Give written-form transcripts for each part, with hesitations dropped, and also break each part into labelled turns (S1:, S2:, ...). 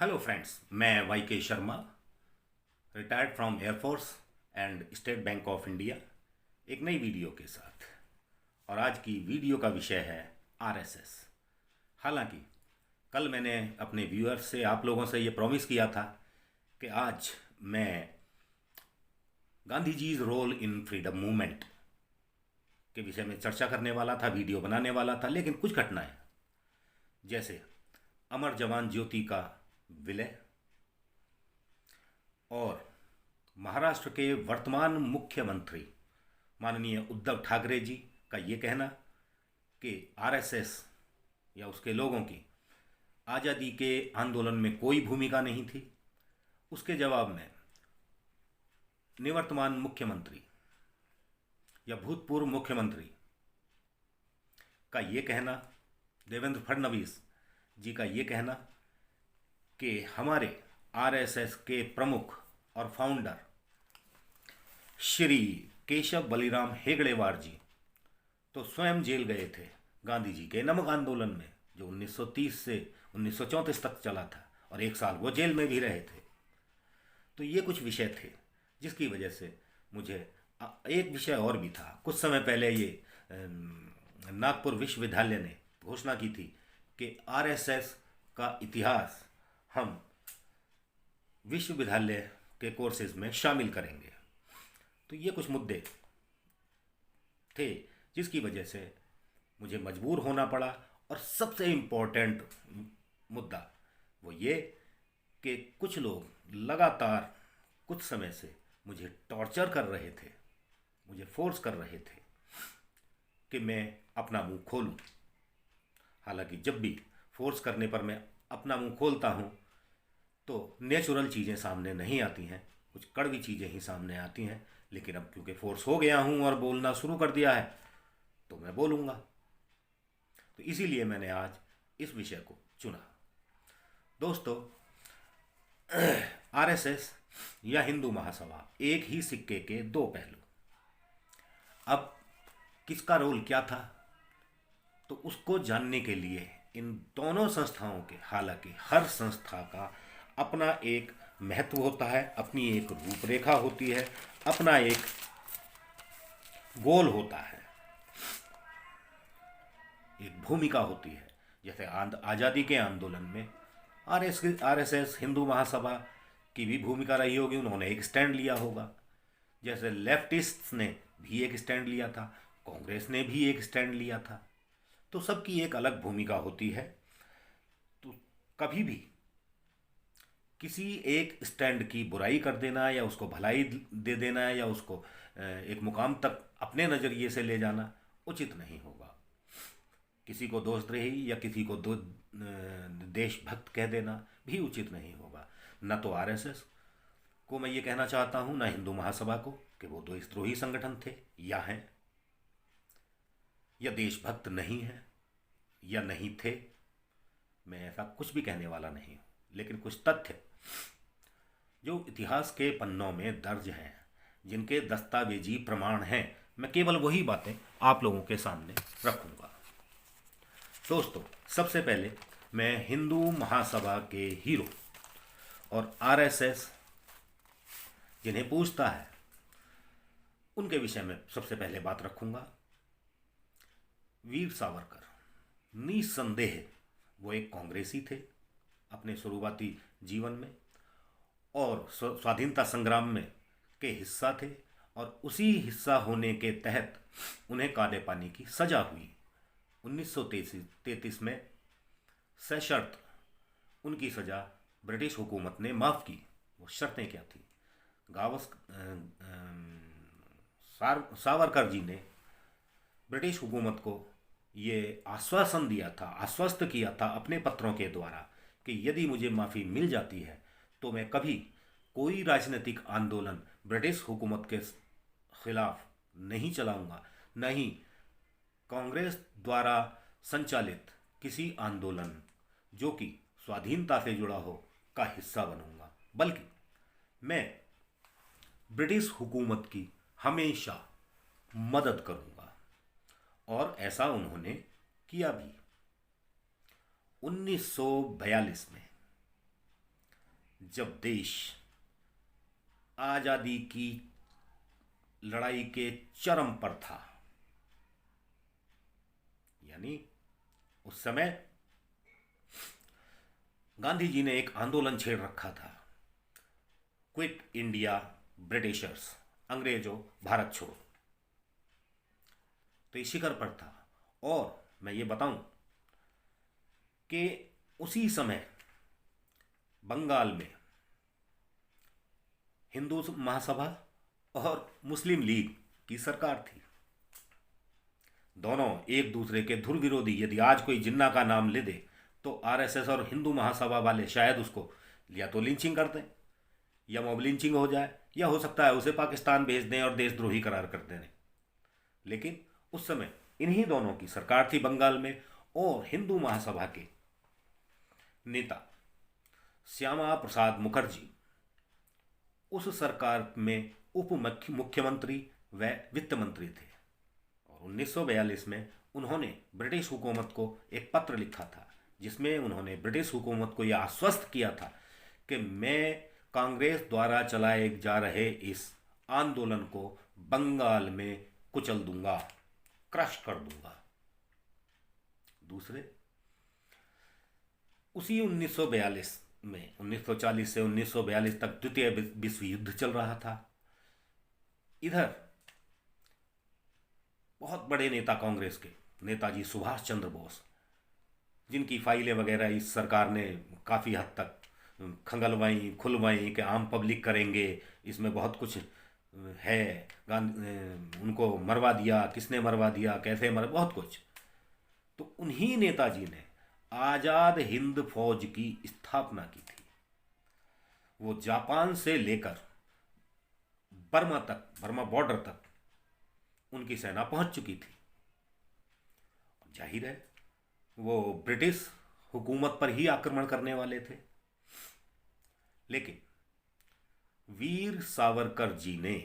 S1: Hello friends, मैं Y के Sharma, retired from air force and state bank of India, एक नई वीडियो के साथ। और आज की वीडियो का विषय है आरएसएस। हालांकि कल मैंने अपने व्यूअर्स से, आप लोगों से ये प्रॉमिस किया था कि आज मैं Gandhi ji's role in freedom movement के विषय में चर्चा करने वाला था, वीडियो बनाने वाला था। लेकिन कुछ घटनाएं, जैसे अमर जवान ज्योति का विलय और महाराष्ट्र के वर्तमान मुख्यमंत्री माननीय उद्धव ठाकरे जी का ये कहना कि आरएसएस या उसके लोगों की आज़ादी के आंदोलन में कोई भूमिका नहीं थी, उसके जवाब में निवर्तमान मुख्यमंत्री या भूतपूर्व मुख्यमंत्री का ये कहना, देवेंद्र फडणवीस जी का ये कहना कि हमारे आरएसएस के प्रमुख और फाउंडर श्री केशव बलिराम हेगड़ेवार जी तो स्वयं जेल गए थे गांधी जी के नमक आंदोलन में, जो 1930 से 1934 तक चला था, और एक साल वो जेल में भी रहे थे। तो ये कुछ विषय थे जिसकी वजह से मुझे एक विषय और भी था। कुछ समय पहले ये नागपुर विश्वविद्यालय ने घोषणा की थी कि आरएसएस का इतिहास हम विश्वविद्यालय के कोर्सेज में शामिल करेंगे। तो ये कुछ मुद्दे थे जिसकी वजह से मुझे मजबूर होना पड़ा। और सबसे इम्पोर्टेंट मुद्दा वो ये कि कुछ लोग लगातार कुछ समय से मुझे टॉर्चर कर रहे थे, मुझे फोर्स कर रहे थे कि मैं अपना मुंह खोलूं। हालांकि जब भी फोर्स करने पर मैं अपना मुंह खोलता हूं तो नेचुरल चीज़ें सामने नहीं आती हैं, कुछ कड़वी चीज़ें ही सामने आती हैं। लेकिन अब क्योंकि फोर्स हो गया हूं और बोलना शुरू कर दिया है तो मैं बोलूँगा। तो इसीलिए मैंने आज इस विषय को चुना। दोस्तों, आरएसएस या हिंदू महासभा एक ही सिक्के के दो पहलू। अब किसका रोल क्या था, तो उसको जानने के लिए इन दोनों संस्थाओं के, हालांकि हर संस्था का अपना एक महत्व होता है, अपनी एक रूपरेखा होती है, अपना एक गोल होता है, एक भूमिका होती है। जैसे आज़ादी के आंदोलन में आरएसएस, हिंदू महासभा की भी भूमिका रही होगी, उन्होंने एक स्टैंड लिया होगा। जैसे लेफ्टिस्ट्स ने भी एक स्टैंड लिया था, कांग्रेस ने भी एक स्टैंड लिया था। तो सबकी एक अलग भूमिका होती है। तो कभी भी किसी एक स्टैंड की बुराई कर देना या उसको भलाई दे देना या उसको एक मुकाम तक अपने नज़रिए से ले जाना उचित नहीं होगा। किसी को दोषद्रोही या किसी को देशभक्त कह देना भी उचित नहीं होगा। न तो आरएसएस को मैं ये कहना चाहता हूँ, न हिंदू महासभा को कि वो देशद्रोही संगठन थे या हैं, या देशभक्त नहीं हैं या नहीं थे। मैं ऐसा कुछ भी कहने वाला नहीं हूँ। लेकिन कुछ तथ्य जो इतिहास के पन्नों में दर्ज हैं, जिनके दस्तावेजी प्रमाण हैं, मैं केवल वही बातें आप लोगों के सामने रखूँगा। दोस्तों, सबसे पहले मैं हिंदू महासभा के हीरो और आरएसएस जिन्हें पूजता है उनके विषय में सबसे पहले बात रखूँगा। वीर सावरकर निस्संदेह वो एक कांग्रेसी थे अपने शुरुआती जीवन में, और स्वाधीनता संग्राम में के हिस्सा थे, और उसी हिस्सा होने के तहत उन्हें काले पानी की सज़ा हुई 1933 में। सशर्त उनकी सज़ा ब्रिटिश हुकूमत ने माफ़ की। वो शर्तें क्या थी? सावरकर जी ने ब्रिटिश हुकूमत को ये आश्वासन दिया था, आश्वस्त किया था अपने पत्रों के द्वारा कि यदि मुझे माफ़ी मिल जाती है तो मैं कभी कोई राजनीतिक आंदोलन ब्रिटिश हुकूमत के खिलाफ नहीं चलाऊंगा, न ही कांग्रेस द्वारा संचालित किसी आंदोलन जो कि स्वाधीनता से जुड़ा हो का हिस्सा बनूंगा, बल्कि मैं ब्रिटिश हुकूमत की हमेशा मदद करूंगा। और ऐसा उन्होंने किया भी। 1942 में जब देश आज़ादी की लड़ाई के चरम पर था, यानी उस समय गांधी जी ने एक आंदोलन छेड़ रखा था, क्विट इंडिया ब्रिटिशर्स, अंग्रेजों भारत छोड़ो। तो इस शिखर पर था। और मैं ये बताऊं कि उसी समय बंगाल में हिंदू महासभा और मुस्लिम लीग की सरकार थी। दोनों एक दूसरे के धुर विरोधी। यदि आज कोई जिन्ना का नाम ले दे तो आरएसएस और हिंदू महासभा वाले शायद उसको या तो लिंचिंग कर दें, या मॉब लिंचिंग हो जाए, या हो सकता है उसे पाकिस्तान भेज दें और देशद्रोही करार कर दें। लेकिन उस समय इन्हीं दोनों की सरकार थी बंगाल में, और हिंदू महासभा के नेता श्यामा प्रसाद मुखर्जी उस सरकार में उप मुख्यमंत्री व वित्त मंत्री थे। और 1942 में उन्होंने ब्रिटिश हुकूमत को एक पत्र लिखा था, जिसमें उन्होंने ब्रिटिश हुकूमत को यह आश्वस्त किया था कि मैं कांग्रेस द्वारा चलाए जा रहे इस आंदोलन को बंगाल में कुचल दूंगा, क्रश कर दूंगा। दूसरे, उसी 1942 में 1940 से 1942 तक द्वितीय विश्व युद्ध चल रहा था। इधर बहुत बड़े नेता कांग्रेस के, नेताजी सुभाष चंद्र बोस, जिनकी फाइलें वगैरह इस सरकार ने काफ़ी हद तक खंगलवाई खुलवाई कि आम पब्लिक करेंगे, इसमें बहुत कुछ है, उनको मरवा दिया, किसने मरवा दिया, कैसे बहुत कुछ। तो उन्हीं नेताजी ने आज़ाद हिंद फौज की स्थापना की थी। वो जापान से लेकर बर्मा तक, बर्मा बॉर्डर तक उनकी सेना पहुंच चुकी थी। जाहिर है वो ब्रिटिश हुकूमत पर ही आक्रमण करने वाले थे। लेकिन वीर सावरकर जी ने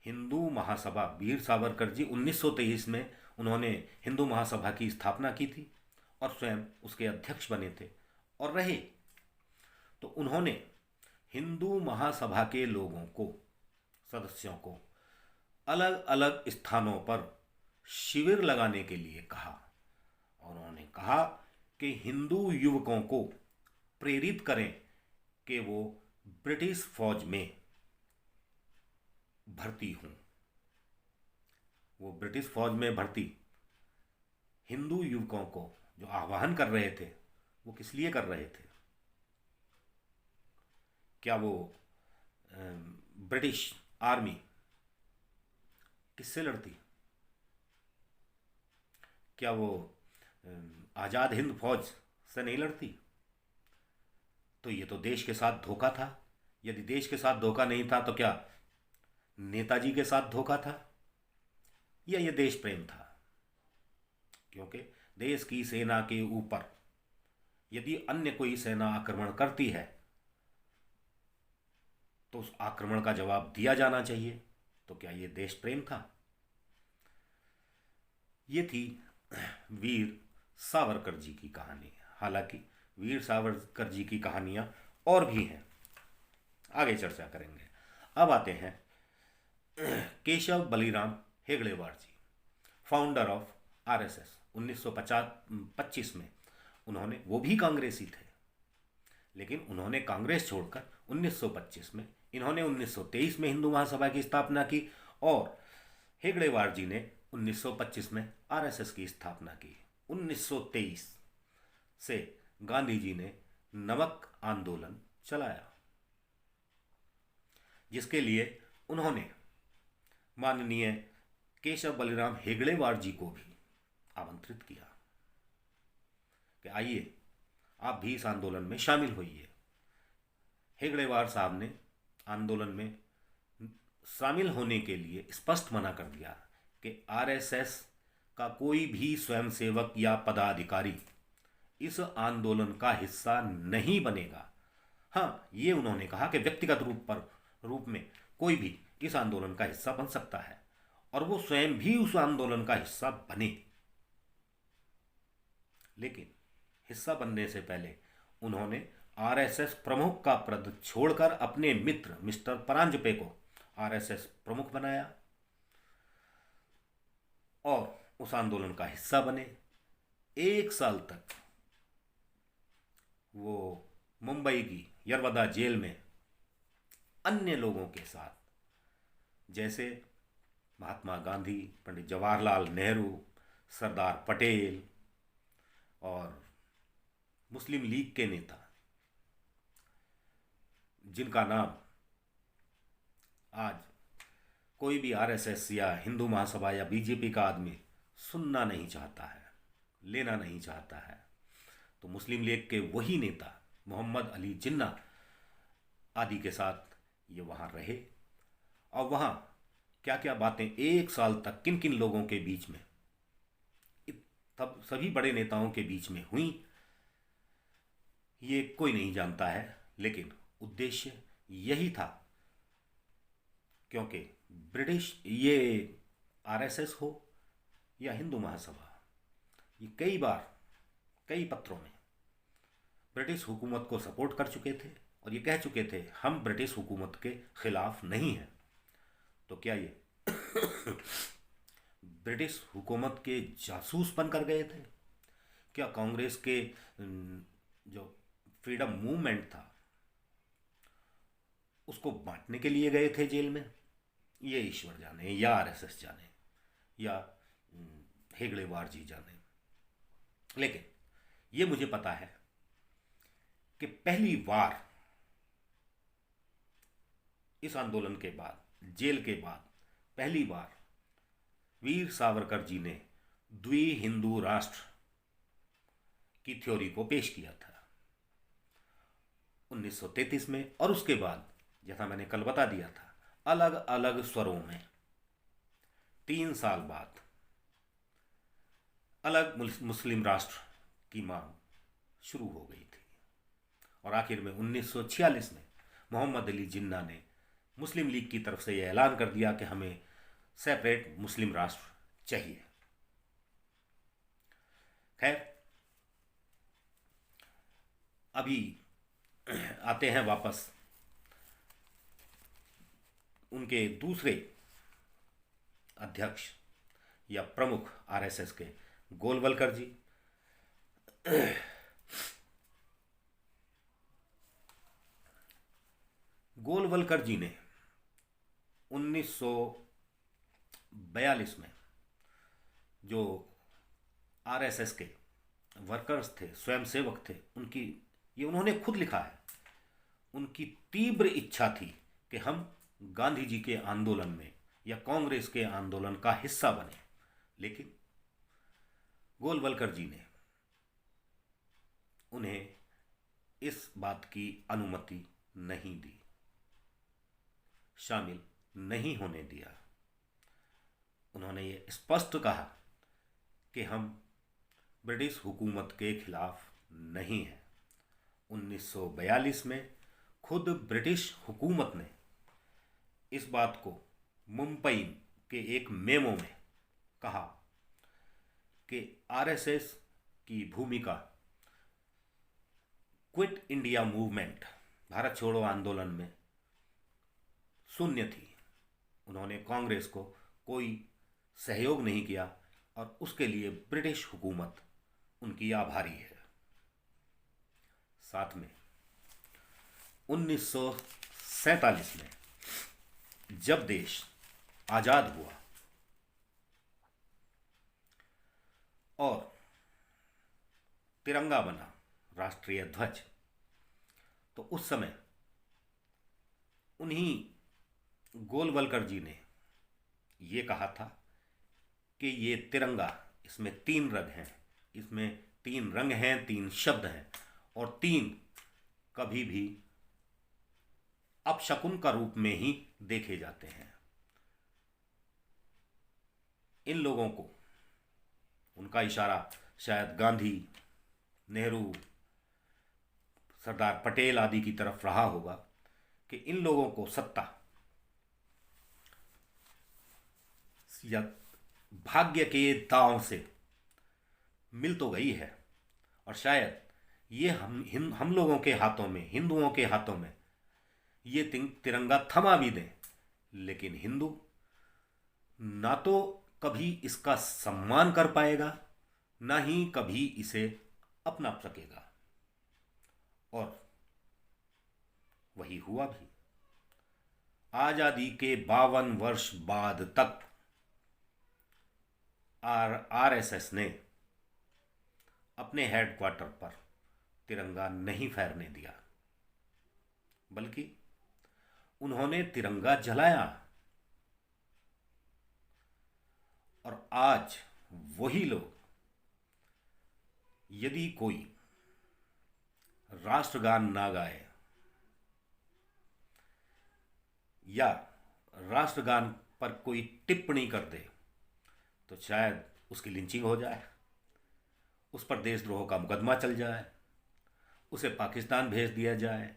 S1: हिंदू महासभा, वीर सावरकर जी 1923 में उन्होंने हिंदू महासभा की स्थापना की थी और स्वयं उसके अध्यक्ष बने थे और रहे। तो उन्होंने हिंदू महासभा के लोगों को, सदस्यों को अलग अलग स्थानों पर शिविर लगाने के लिए कहा, और उन्होंने कहा कि हिंदू युवकों को प्रेरित करें कि वो ब्रिटिश फौज में भर्ती हों। वो ब्रिटिश फौज में भर्ती हिंदू युवकों को जो आह्वान कर रहे थे, वो किस लिए कर रहे थे? क्या वो ब्रिटिश आर्मी किससे लड़ती? क्या वो आज़ाद हिंद फौज से नहीं लड़ती? तो ये तो देश के साथ धोखा था। यदि देश के साथ धोखा नहीं था तो क्या नेताजी के साथ धोखा था, या ये देश प्रेम था? क्योंकि देश की सेना के ऊपर यदि अन्य कोई सेना आक्रमण करती है तो उस आक्रमण का जवाब दिया जाना चाहिए। तो क्या ये देश प्रेम था? ये थी वीर सावरकर जी की कहानी। हालांकि वीर सावरकर जी की कहानियां और भी हैं, आगे चर्चा करेंगे। अब आते हैं केशव बलिराम हेगड़ेवार जी, फाउंडर ऑफ आरएसएस। 1925 में उन्होंने, वो भी कांग्रेसी थे, लेकिन उन्होंने कांग्रेस छोड़कर 1925 में इन्होंने 1923 में हिंदू महासभा की स्थापना की, और हेगड़ेवार जी ने 1925 में आरएसएस की स्थापना की। 1923 से गांधी जी ने नमक आंदोलन चलाया, जिसके लिए उन्होंने माननीय केशव बलिराम हेगड़ेवार जी को भी आमंत्रित किया कि आइए आप भी इस आंदोलन में शामिल होइए। हेगड़ेवार साहब ने आंदोलन में शामिल होने के लिए स्पष्ट मना कर दिया कि आरएसएस का कोई भी स्वयंसेवक या पदाधिकारी इस आंदोलन का हिस्सा नहीं बनेगा। हाँ, ये उन्होंने कहा कि व्यक्तिगत रूप में कोई भी इस आंदोलन का हिस्सा बन सकता है और वो स्वयं भी उस आंदोलन का हिस्सा बने। लेकिन हिस्सा बनने से पहले उन्होंने आरएसएस प्रमुख का पद छोड़कर अपने मित्र मिस्टर परांजपे को आरएसएस प्रमुख बनाया और उस आंदोलन का हिस्सा बने। 1 साल तक वो मुंबई की यरवदा जेल में अन्य लोगों के साथ, जैसे महात्मा गांधी, पंडित जवाहरलाल नेहरू, सरदार पटेल और मुस्लिम लीग के नेता, जिनका नाम आज कोई भी आरएसएस या हिंदू महासभा या बीजेपी का आदमी सुनना नहीं चाहता है, लेना नहीं चाहता है, तो मुस्लिम लीग के वही नेता मोहम्मद अली जिन्ना आदि के साथ ये वहाँ रहे। और वहाँ क्या क्या बातें 1 साल तक किन किन लोगों के बीच में, तब सभी बड़े नेताओं के बीच में हुई, ये कोई नहीं जानता है। लेकिन उद्देश्य यही था, क्योंकि ब्रिटिश, ये आरएसएस हो या हिंदू महासभा, ये कई बार कई पत्रों में ब्रिटिश हुकूमत को सपोर्ट कर चुके थे और ये कह चुके थे हम ब्रिटिश हुकूमत के खिलाफ नहीं हैं। तो क्या ये ब्रिटिश हुकूमत के जासूस बनकर गए थे? क्या कांग्रेस के जो फ्रीडम मूवमेंट था उसको बांटने के लिए गए थे जेल में? ये ईश्वर जाने, या आरएसएस जाने, या हेगड़ेवार जी जाने। लेकिन ये मुझे पता है कि पहली बार इस आंदोलन के बाद, जेल के बाद, पहली बार वीर सावरकर जी ने द्वि हिंदू राष्ट्र की थ्योरी को पेश किया था 1933 में। और उसके बाद, जैसा मैंने कल बता दिया था, अलग अलग स्वरों में 3 साल बाद अलग मुस्लिम राष्ट्र की मांग शुरू हो गई थी। और आखिर में 1946 में मोहम्मद अली जिन्ना ने मुस्लिम लीग की तरफ से यह ऐलान कर दिया कि हमें सेपरेट मुस्लिम राष्ट्र चाहिए। खैर, अभी आते हैं वापस उनके दूसरे अध्यक्ष या प्रमुख आरएसएस के गोलवलकर जी। गोलवलकर जी ने 1942 में जो आरएसएस के वर्कर्स थे, स्वयंसेवक थे, उनकी, ये उन्होंने खुद लिखा है, उनकी तीव्र इच्छा थी कि हम गांधी जी के आंदोलन में या कांग्रेस के आंदोलन का हिस्सा बने। लेकिन गोलवलकर जी ने उन्हें इस बात की अनुमति नहीं दी, शामिल नहीं होने दिया। उन्होंने ये स्पष्ट कहा कि हम ब्रिटिश हुकूमत के खिलाफ नहीं हैं। 1942 में खुद ब्रिटिश हुकूमत ने इस बात को मुंबई के एक मेमो में कहा कि आरएसएस की भूमिका क्विट इंडिया मूवमेंट, भारत छोड़ो आंदोलन में शून्य थी। उन्होंने कांग्रेस को कोई सहयोग नहीं किया और उसके लिए ब्रिटिश हुकूमत उनकी आभारी है। साथ में 1947 में जब देश आजाद हुआ और तिरंगा बना, राष्ट्रीय ध्वज, तो उस समय उन्हीं गोलवलकर जी ने ये कहा था कि ये तिरंगा, इसमें 3 रंग हैं, इसमें 3 रंग हैं, 3 शब्द हैं, और 3 कभी भी अपशकुन का रूप में ही देखे जाते हैं। इन लोगों को, उनका इशारा शायद गांधी, नेहरू, सरदार पटेल आदि की तरफ रहा होगा कि इन लोगों को सत्ता या भाग्य के दांव से मिल तो गई है और शायद ये हम लोगों के हाथों में, हिंदुओं के हाथों में ये तिरंगा थमा भी दें, लेकिन हिंदू ना तो कभी इसका सम्मान कर पाएगा, ना ही कभी इसे अपना सकेगा। और वही हुआ भी। आजादी के 52 वर्ष बाद तक आरएसएस ने अपने हेडक्वार्टर पर तिरंगा नहीं फहरने दिया, बल्कि उन्होंने तिरंगा जलाया। और आज वही लोग, यदि कोई राष्ट्रगान ना गाए या राष्ट्रगान पर कोई टिप्पणी कर दे, तो शायद उसकी लिंचिंग हो जाए, उस पर देशद्रोह का मुकदमा चल जाए, उसे पाकिस्तान भेज दिया जाए,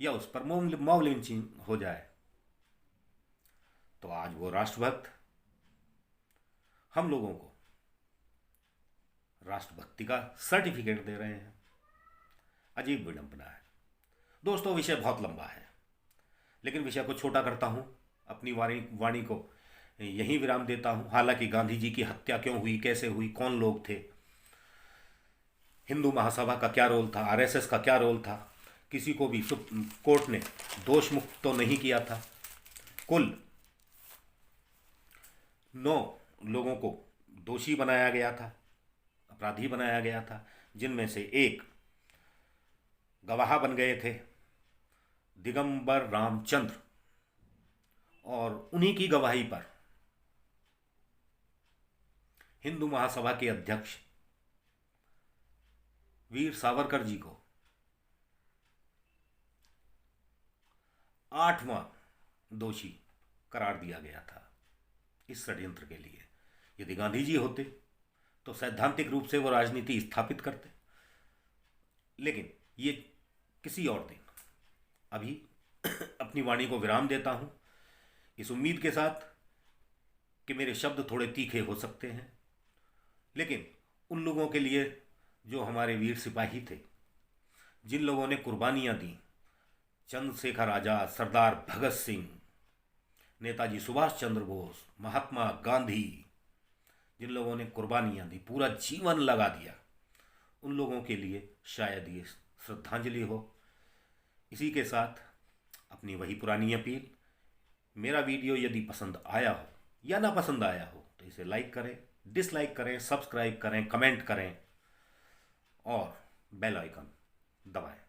S1: या उस पर मॉब लिंचिंग हो जाए। तो आज वो राष्ट्रभक्त हम लोगों को राष्ट्रभक्ति का सर्टिफिकेट दे रहे हैं। अजीब विडंबना है। दोस्तों, विषय बहुत लंबा है, लेकिन विषय को छोटा करता हूं, अपनी वाणी को यहीं विराम देता हूं। हालांकि गांधी जी की हत्या क्यों हुई, कैसे हुई, कौन लोग थे, हिंदू महासभा का क्या रोल था, आरएसएस का क्या रोल था, किसी को भी कोर्ट ने दोष मुक्त तो नहीं किया था। कुल 9 लोगों को दोषी बनाया गया था, अपराधी बनाया गया था, जिनमें से एक गवाह बन गए थे, दिगंबर रामचंद्र। और उन्हीं की गवाही पर हिंदू महासभा के अध्यक्ष वीर सावरकर जी को 8वां दोषी करार दिया गया था इस षड्यंत्र के लिए। यदि गांधी जी होते तो सैद्धांतिक रूप से वो राजनीति स्थापित करते, लेकिन ये किसी और दिन। अभी अपनी वाणी को विराम देता हूं, इस उम्मीद के साथ कि मेरे शब्द थोड़े तीखे हो सकते हैं, लेकिन उन लोगों के लिए जो हमारे वीर सिपाही थे, जिन लोगों ने कुर्बानियां दी, चंद्रशेखर आजाद, सरदार भगत सिंह, नेताजी सुभाष चंद्र बोस, महात्मा गांधी, जिन लोगों ने कुर्बानियां दी, पूरा जीवन लगा दिया, उन लोगों के लिए शायद ये श्रद्धांजलि हो। इसी के साथ अपनी वही पुरानी अपील, मेरा वीडियो यदि पसंद आया हो या ना पसंद आया हो तो इसे लाइक करें, डिसलाइक करें, सब्सक्राइब करें, कमेंट करें और बेल आइकन दबाएं।